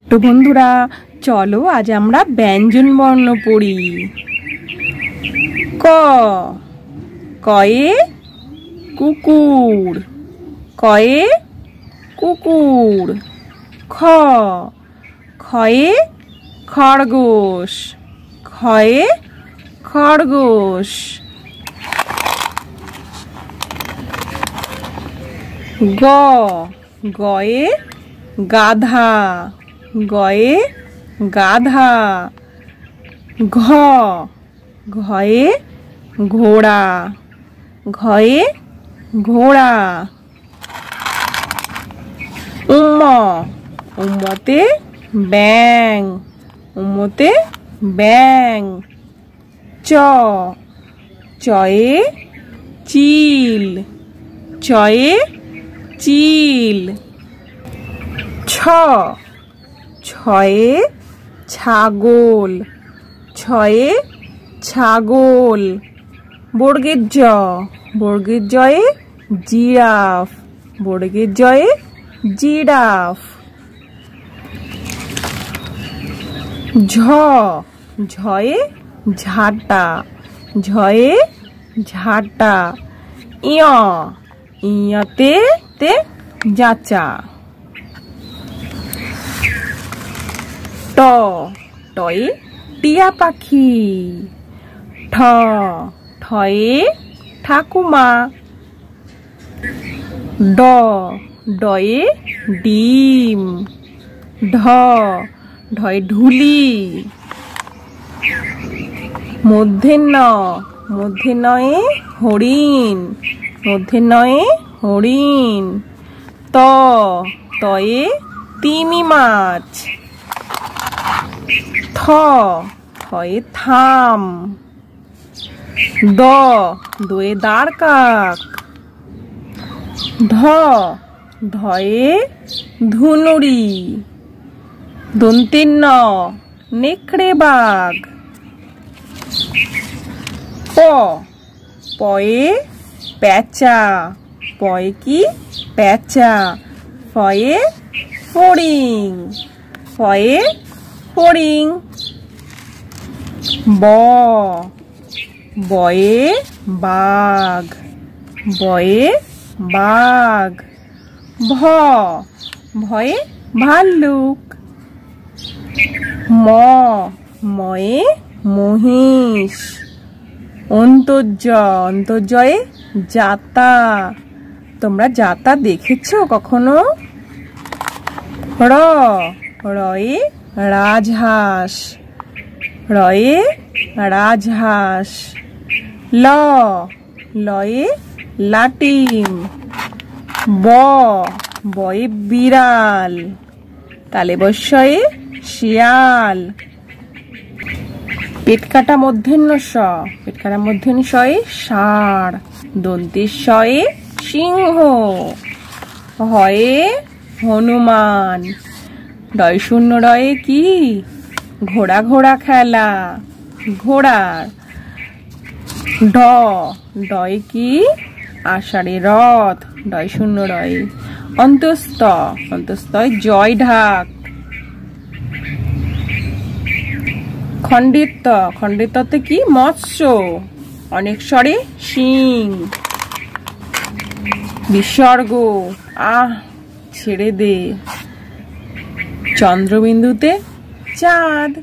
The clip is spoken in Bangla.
তো বন্ধুরা চলো আজ আমরা ব্যঞ্জন বর্ণ পড়ি। ক কয়ে কুকুর, কয়ে কুকুর। খ খয়ে খরগোশ, খয়ে খরগোশ। গ গয়ে গাধা, গয়ে গাধা। ঘ ঘয়ে ঘোড়া, ঘয়ে ঘোড়া। উম উম্মতে ব্যাং, উম্মতে ব্যাং। চ চয়ে চিল, চয়ে চিল। ছ ছয়ে ছাগল, ছয়ে ছাগল। বর্গের জ, বর্গের জয়ে জিরাফ, বর্গের জয়ে জিরাফ। ঝ ঝয়ে ঝাঁটা, ঝয়ে ঝাঁটা। ইয় ইয়তে তে যাচা। ট টয়ে টিয়া পাখি। ঠ ঠয়ে ঠাকুমা। ড ডয়ে ডিম। ঢ ঢয়ে ঢুলি। মূর্ধন্য মূর্ধন্যয়ে হরিণ, মূর্ধন্যয়ে হরিণ। ত তয়ে তিমি মাছ। থ থয়ে থাম। দ দয়ে দাঁড় কাক। ধ ধয়ে ধুনুরি। দন্তের ন নেকড়ে বাঘ। প পয়ে পেঁচা, পয়ে কি পেঁচা। ফয়ে ফড়িং, ফয়ে ফড়িং। ব বয়ে বাঘ, বয়ে বাঘ। ভ ভয়ে ভাল্লুক। ম ময়ে মহিষ। অন্তর্য অন্তর্জয়ে জাতা। তোমরা জাতা দেখেছো কখনো? র রয়ে রাজহাঁস, রয়ে রাজহাঁস। ল লয়ে লাটিম। ব বয়ে বিড়াল, তালে বস্যয়ে শিয়াল। পেট কাটা মূর্ধন্য স, পেট কাটা মূর্ধন্য শয়ে ষাঁড়। দন্তের শয়ে সিংহ। হয়ে হনুমান। ডয় শূন্য রয়ে কি ঘোড়া, ঘোড়া খেলা ঘোড়ার। ড ডয় কি আষাঢ়ে রথ, ডয় শূন্য রয়ে। অন্তস্থ অন্তস্থয় জয় ঢাক। খণ্ডিত খণ্ডিততে কি মৎস্য, অনেক স্বরে সিং। বিসর্গ আহ ছেড়ে দে। চন্দ্রবিন্দুতে চাঁদ।